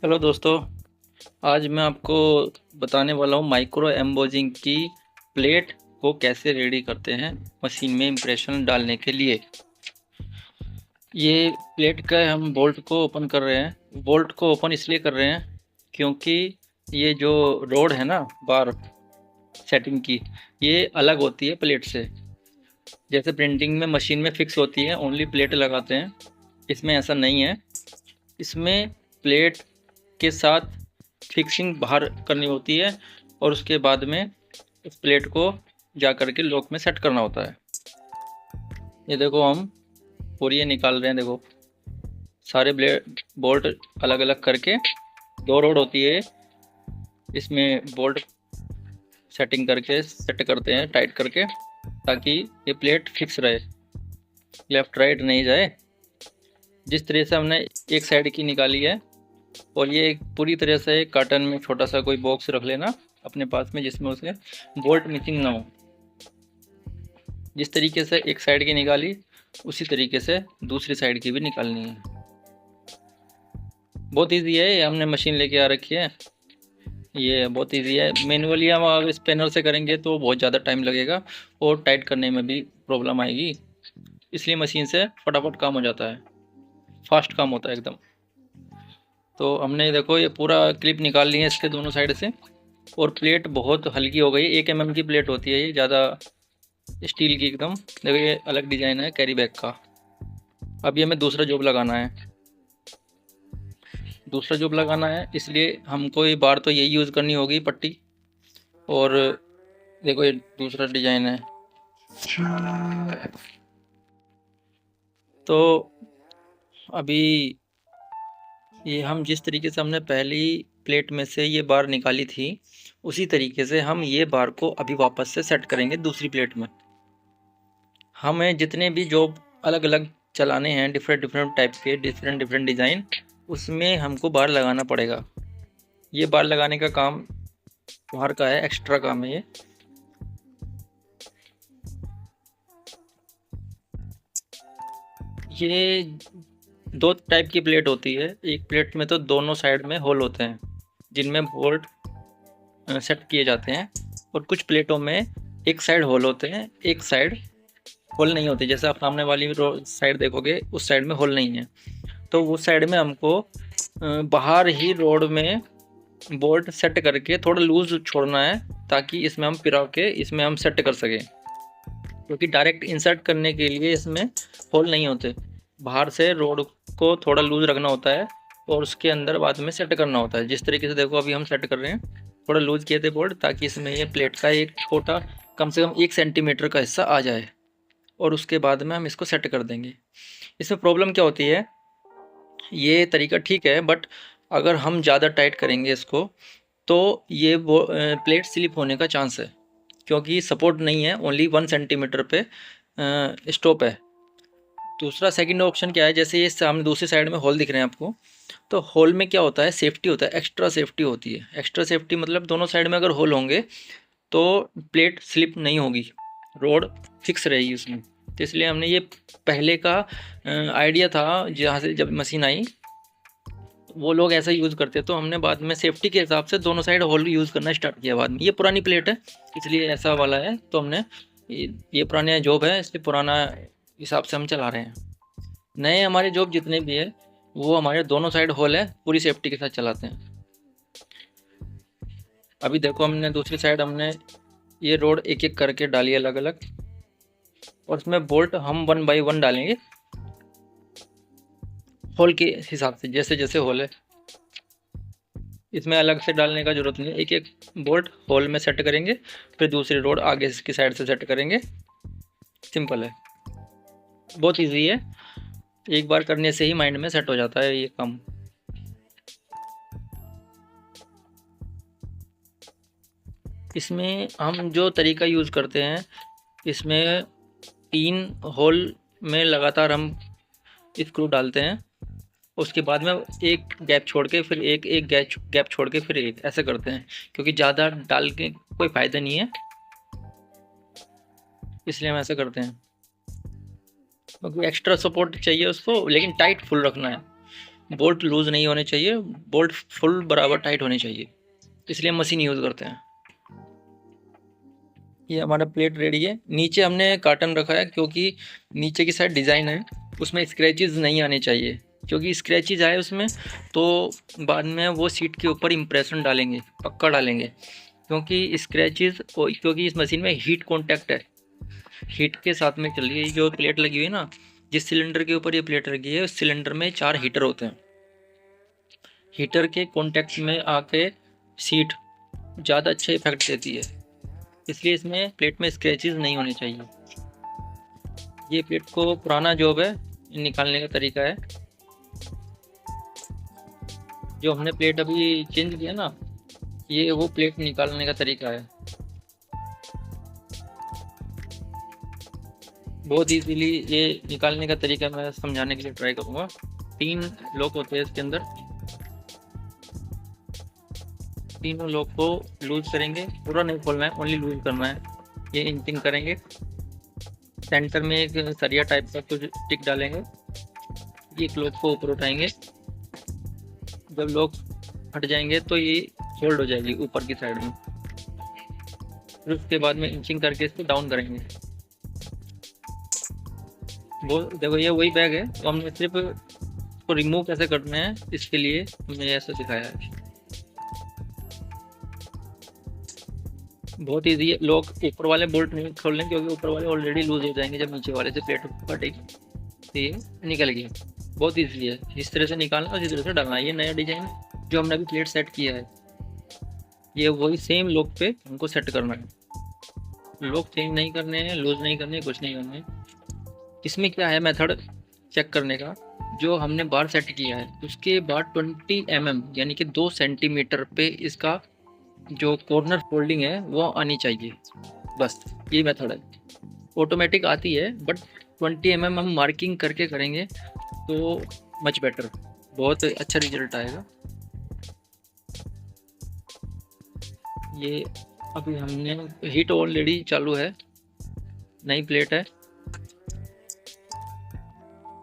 Hello दोस्तों। आज मैं आपको बताने वाला हूँ माइक्रो एम्बोजिंग की प्लेट को कैसे रेडी करते हैं मशीन में इम्प्रेशन डालने के लिए। ये प्लेट का हम बोल्ट को ओपन कर रहे हैं। बोल्ट को ओपन इसलिए कर रहे हैं क्योंकि ये जो रोड है ना, बार सेटिंग की, ये अलग होती है प्लेट से। जैसे प्रिंटिंग में मशीन में फिक्स होती है, ओनली प्लेट लगाते हैं। इसमें ऐसा नहीं है। इसमें प्लेट के साथ फिक्सिंग बाहर करनी होती है और उसके बाद में उस प्लेट को जा कर के लॉक में सेट करना होता है। ये देखो, हम पूरी ये निकाल रहे हैं। देखो, सारे ब्लेड बोल्ट अलग अलग करके, दो रोड होती है, इसमें बोल्ट सेटिंग करके सेट करते हैं टाइट करके, ताकि ये प्लेट फिक्स रहे, लेफ्ट राइट नहीं जाए। जिस तरह से हमने एक साइड की निकाली है, और ये एक पूरी तरह से कार्टन में छोटा सा कोई बॉक्स रख लेना अपने पास में, जिसमें उसे बोल्ट मिसिंग ना हो। जिस तरीके से एक साइड की निकाली, उसी तरीके से दूसरी साइड की भी निकालनी है। बहुत इजी है, ये हमने मशीन लेके आ रखी है। ये बहुत इजी है। मैनुअली हम अगर स्पेनर से करेंगे तो बहुत ज़्यादा टाइम लगेगा और टाइट करने में भी प्रॉब्लम आएगी। इसलिए मशीन से फटाफट काम हो जाता है, फास्ट काम होता है एकदम। तो हमने देखो ये पूरा क्लिप निकाल ली है इसके दोनों साइड से। और प्लेट बहुत हल्की हो गई, 1 mm की प्लेट होती है ये, ज़्यादा स्टील की एकदम। देखो, ये अलग डिजाइन है कैरी बैग का। अभी हमें दूसरा जॉब लगाना है। दूसरा जॉब लगाना है, इसलिए हमको ये बार तो यही यूज़ करनी होगी, पट्टी। और देखो, ये दूसरा डिजाइन है। तो अभी ये हम जिस तरीके से हमने पहली प्लेट में से ये बार निकाली थी, उसी तरीके से हम ये बार को अभी वापस से सेट करेंगे दूसरी प्लेट में। हमें जितने भी जॉब अलग अलग चलाने हैं, डिफरेंट डिफरेंट टाइप के, डिफरेंट डिफरेंट डिज़ाइन, उसमें हमको बार लगाना पड़ेगा। ये बार लगाने का काम बाहर का है, एक्स्ट्रा काम है ये। ये दो टाइप की प्लेट होती है। एक प्लेट में तो दोनों साइड में होल होते हैं, जिनमें बोल्ट सेट किए जाते हैं। और कुछ प्लेटों में एक साइड होल होते हैं, एक साइड होल नहीं होती। जैसे आप सामने वाली साइड देखोगे, उस साइड में होल नहीं है। तो उस साइड में हमको बाहर ही रोड में बोल्ट सेट करके थोड़ा लूज छोड़ना है, ताकि इसमें हम पिरा के इसमें हम सेट कर सकें। क्योंकि डायरेक्ट इंसर्ट करने के लिए इसमें होल नहीं होते, बाहर से रोड को थोड़ा लूज रखना होता है और उसके अंदर बाद में सेट करना होता है। जिस तरीके से देखो अभी हम सेट कर रहे हैं, थोड़ा लूज किए थे बोल्ट, ताकि इसमें ये प्लेट का एक छोटा, कम से कम 1 सेंटीमीटर का हिस्सा आ जाए। और उसके बाद में हम इसको सेट कर देंगे। इसमें प्रॉब्लम क्या होती है, ये तरीका ठीक है, बट अगर हम ज़्यादा टाइट करेंगे इसको, तो ये वो प्लेट स्लिप होने का चांस है। क्योंकि सपोर्ट नहीं है, ओनली 1 सेंटीमीटर पे स्टॉप है। दूसरा सेकंड ऑप्शन क्या है, जैसे ये सामने दूसरी साइड में होल दिख रहे हैं आपको, तो होल में क्या होता है, सेफ्टी होता है, एक्स्ट्रा सेफ्टी होती है। एक्स्ट्रा सेफ्टी मतलब दोनों साइड में अगर होल होंगे तो प्लेट स्लिप नहीं होगी, रोड फिक्स रहेगी उसमें। तो इसलिए हमने ये पहले का आइडिया था, जहाँ से जब मशीन आई वो लोग ऐसा यूज़ करते, तो हमने बाद में सेफ्टी के हिसाब से दोनों साइड होल यूज़ करना स्टार्ट किया बाद में। ये पुरानी प्लेट है, इसलिए ऐसा वाला है। तो हमने ये पुराने जॉब है, इसलिए पुराना हिसाब से हम चला रहे हैं। नए हमारे जॉब जितने भी है, वो हमारे दोनों साइड होल है, पूरी सेफ्टी के साथ चलाते हैं। अभी देखो, हमने दूसरी साइड हमने ये रोड एक एक करके डाली अलग अलग, और उसमें बोल्ट हम 1 बाई 1 डालेंगे, होल के हिसाब से, जैसे जैसे होल है। इसमें अलग से डालने का जरूरत नहीं है, एक एक बोल्ट होल में सेट करेंगे, फिर दूसरी रोड आगे की साइड से सेट करेंगे। सिंपल है, बहुत इजी है। एक बार करने से ही माइंड में सेट हो जाता है ये काम। इसमें हम जो तरीका यूज़ करते हैं, इसमें 3 होल में लगातार हम स्क्रू डालते हैं। उसके बाद में एक गैप छोड़ के फिर एक, एक गैप छोड़ के फिर एक, ऐसे करते हैं। क्योंकि ज़्यादा डाल के कोई फ़ायदा नहीं है, इसलिए हम ऐसे करते हैं। क्योंकि एक्स्ट्रा सपोर्ट चाहिए उसको, लेकिन टाइट फुल रखना है। बोल्ट लूज़ नहीं होने चाहिए, बोल्ट फुल बराबर टाइट होने चाहिए, इसलिए हम मशीन यूज़ करते हैं। ये हमारा प्लेट रेडी है। नीचे हमने कार्टन रखा है क्योंकि नीचे की साइड डिज़ाइन है, उसमें स्क्रैचेस नहीं आने चाहिए, क्योंकि स्क्रैचेस आए उसमें तो बाद में वो सीट के ऊपर इम्प्रेशन डालेंगे, पक्का डालेंगे, क्योंकि स्क्रैचेस क्योंकि इस मशीन में हीट कॉन्टैक्ट है, हीट के साथ में चल रही है। जो प्लेट लगी हुई है ना, जिस सिलेंडर के ऊपर ये प्लेट लगी है उस सिलेंडर में 4 हीटर होते हैं। हीटर के कॉन्टैक्ट में आके सीट ज़्यादा अच्छा इफेक्ट देती है, इसलिए इसमें प्लेट में स्क्रैचेस नहीं होने चाहिए। ये प्लेट को पुराना जॉब है, निकालने का तरीका है। जो हमने प्लेट अभी चेंज किया ना, ये वो प्लेट निकालने का तरीका है। बहुत इजीली ये निकालने का तरीका मैं समझाने के लिए ट्राई करूँगा। 3 लॉक होते हैं इसके अंदर, तीनों लॉक को लूज करेंगे, पूरा नहीं खोलना है, ओनली लूज करना है। ये इंचिंग करेंगे, सेंटर में एक सरिया टाइप का कुछ टिक डालेंगे, एक लॉक को ऊपर उठाएंगे, जब लॉक हट जाएंगे तो ये होल्ड हो जाएगी ऊपर की साइड में। फिर उसके बाद में इंचिंग करके इसको डाउन करेंगे। वो देखो ये वही बैग है, तो हमने सिर्फ इसको रिमूव कैसे करना है इसके लिए हमने ऐसा दिखाया है। बहुत ईजी है। लॉक ऊपर वाले बोल्ट नहीं खोलने, क्योंकि ऊपर वाले ऑलरेडी लूज हो जाएंगे जब नीचे वाले से प्लेट फटेगी, तो ये निकल गया। बहुत ईजी है, इस तरह से निकालना और इस तरह से डालना। ये नया डिजाइन जो हमने अभी प्लेट सेट किया है, ये वही सेम लॉक पे हमको सेट करना है। लॉक चेंज नहीं करने हैं, लूज नहीं करने, कुछ नहीं करना है। इसमें क्या है मेथड चेक करने का, जो हमने बार सेट किया है उसके बाद 20 mm यानी कि 2 सेंटीमीटर पे इसका जो कॉर्नर फोल्डिंग है वो आनी चाहिए, बस ये मेथड है। ऑटोमेटिक आती है बट 20 mm हम मार्किंग करके करेंगे तो मच बेटर, बहुत अच्छा रिजल्ट आएगा। ये अभी हमने हीट ऑलरेडी चालू है, नई प्लेट है।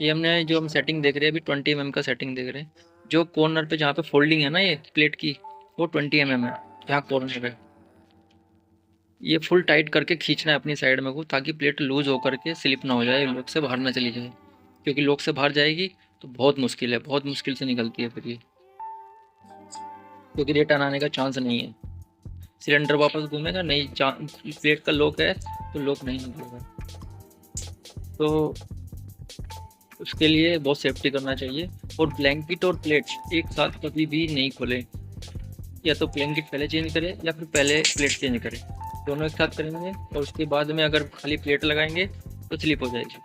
ये हमने जो हम सेटिंग देख रहे हैं अभी 20 mm का सेटिंग देख रहे हैं। जो कॉर्नर पे जहाँ पे फोल्डिंग है ना ये प्लेट की, वो 20 mm है यहाँ कॉर्नर पे। ये फुल टाइट करके खींचना है अपनी साइड में को, ताकि प्लेट लूज होकर के स्लिप ना हो जाए, लॉक से बाहर ना चली जाए, क्योंकि लॉक से बाहर जाएगी तो बहुत मुश्किल है, बहुत मुश्किल से निकलती है फिर ये, क्योंकि रिटर्न आने का चांस नहीं है। सिलेंडर वापस घूमेगा नहीं, प्लेट का लॉक है तो लॉक नहीं निकलेगा। तो उसके लिए बहुत सेफ्टी करना चाहिए। और ब्लैंकेट और प्लेट एक साथ कभी भी नहीं खोलें, या तो ब्लैंकेट पहले चेंज करें या फिर पहले प्लेट चेंज करें, दोनों एक साथ करेंगे और उसके बाद में अगर खाली प्लेट लगाएंगे तो स्लिप हो जाएगी,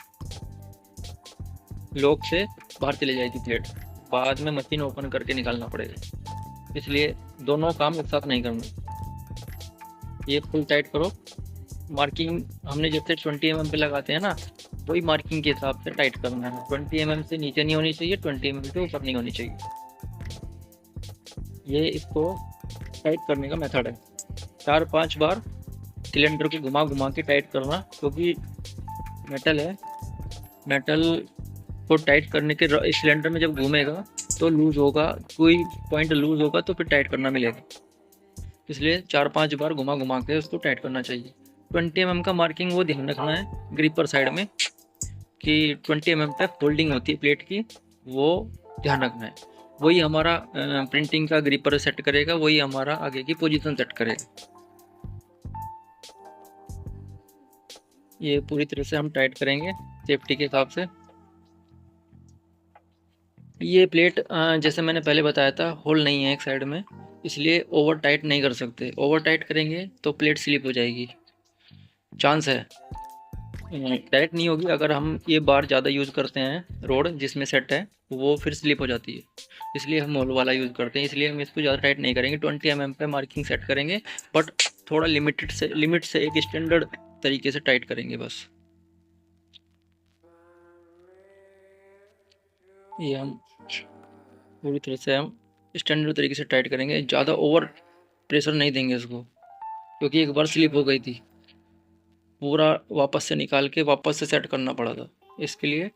लॉक से बाहर चली जाएगी प्लेट, बाद में मशीन ओपन करके निकालना पड़ेगा। इसलिए दोनों काम एक साथ नहीं करना। ये फुल टाइट करो, मार्किंग हमने जैसे 20 mm पे लगाते हैं ना, वही मार्किंग के हिसाब से टाइट करना है। 20 mm से नीचे नहीं होनी चाहिए, 20 mm से ऊपर नहीं होनी चाहिए। ये इसको टाइट करने का मेथड है। 4-5 बार सिलेंडर को घुमा घुमा के टाइट करना, क्योंकि मेटल है, मेटल को टाइट करने के सिलेंडर में जब घूमेगा तो लूज होगा, कोई पॉइंट लूज होगा तो फिर टाइट करना मिलेगा, इसलिए 4-5 बार घुमा घुमा के उसको टाइट करना चाहिए। 20 mm का मार्किंग वो ध्यान रखना है ग्रिपर साइड में कि 20 mm पे फोल्डिंग होती है प्लेट की, वो ध्यान रखना है। वही हमारा प्रिंटिंग का ग्रिपर सेट करेगा, वही हमारा आगे की पोजीशन सेट करेगा। ये पूरी तरह से हम टाइट करेंगे सेफ्टी के हिसाब से। ये प्लेट जैसे मैंने पहले बताया था होल नहीं है एक साइड में, इसलिए ओवर टाइट नहीं कर सकते। ओवर टाइट करेंगे तो प्लेट स्लिप हो जाएगी, चांस है, डायरेक्ट नहीं होगी। अगर हम ये बार ज़्यादा यूज़ करते हैं, रोड जिसमें सेट है वो फिर स्लिप हो जाती है, इसलिए हम होल वाला यूज़ करते हैं। इसलिए हम इसको ज़्यादा टाइट नहीं करेंगे, 20 mm पे मार्किंग सेट करेंगे, बट थोड़ा लिमिट से एक स्टैंडर्ड तरीके से टाइट करेंगे बस। ये हम पूरी तरह से हम स्टैंडर्ड तरीके से टाइट करेंगे, ज़्यादा ओवर प्रेशर नहीं देंगे इसको, क्योंकि एक बार स्लिप हो गई थी, पूरा वापस से निकाल के वापस से सेट करना पड़ा था। इसके लिए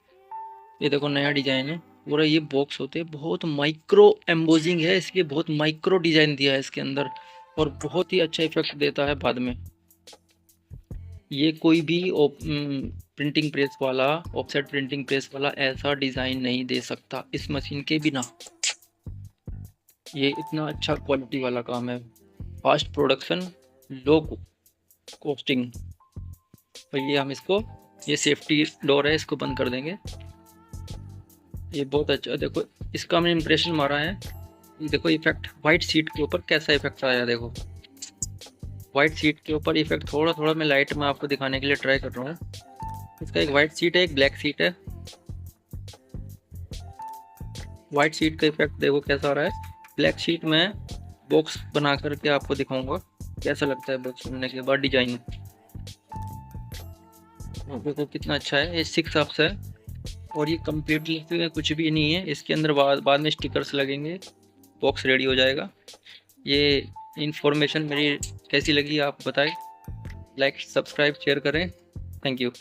ये देखो नया डिज़ाइन है, पूरा ये बॉक्स होते हैं, बहुत माइक्रो एम्बोजिंग है इसकी, बहुत माइक्रो डिजाइन दिया है इसके अंदर और बहुत ही अच्छा इफेक्ट देता है बाद में। ये कोई भी प्रिंटिंग प्रेस वाला, ऑफसेट प्रिंटिंग प्रेस वाला ऐसा डिजाइन नहीं दे सकता इस मशीन के बिना। ये इतना अच्छा क्वालिटी वाला काम है, फास्ट प्रोडक्शन, लो कॉस्टिंग। और ये हम इसको, ये सेफ्टी डोर है, इसको बंद कर देंगे। ये बहुत अच्छा, देखो इसका हमने इम्प्रेशन मारा है, देखो इफेक्ट वाइट सीट के ऊपर कैसा इफेक्ट आया। देखो वाइट सीट के ऊपर इफेक्ट थोड़ा थोड़ा मैं लाइट में आपको दिखाने के लिए ट्राई कर रहा हूँ। इसका एक वाइट सीट है, एक ब्लैक सीट है। वाइट सीट का इफेक्ट देखो कैसा आ रहा है। ब्लैक शीट में बॉक्स बना करके आपको दिखाऊंगा कैसा लगता है बॉक्स बनने के बाद डिजाइन। देखो कितना अच्छा है, ये 6 अप्स है और ये कम्प्लीटली कुछ भी नहीं है इसके अंदर, बाद में स्टिकर्स लगेंगे, बॉक्स रेडी हो जाएगा। ये इंफॉर्मेशन मेरी कैसी लगी आप बताएं, लाइक सब्सक्राइब शेयर करें। Thank you.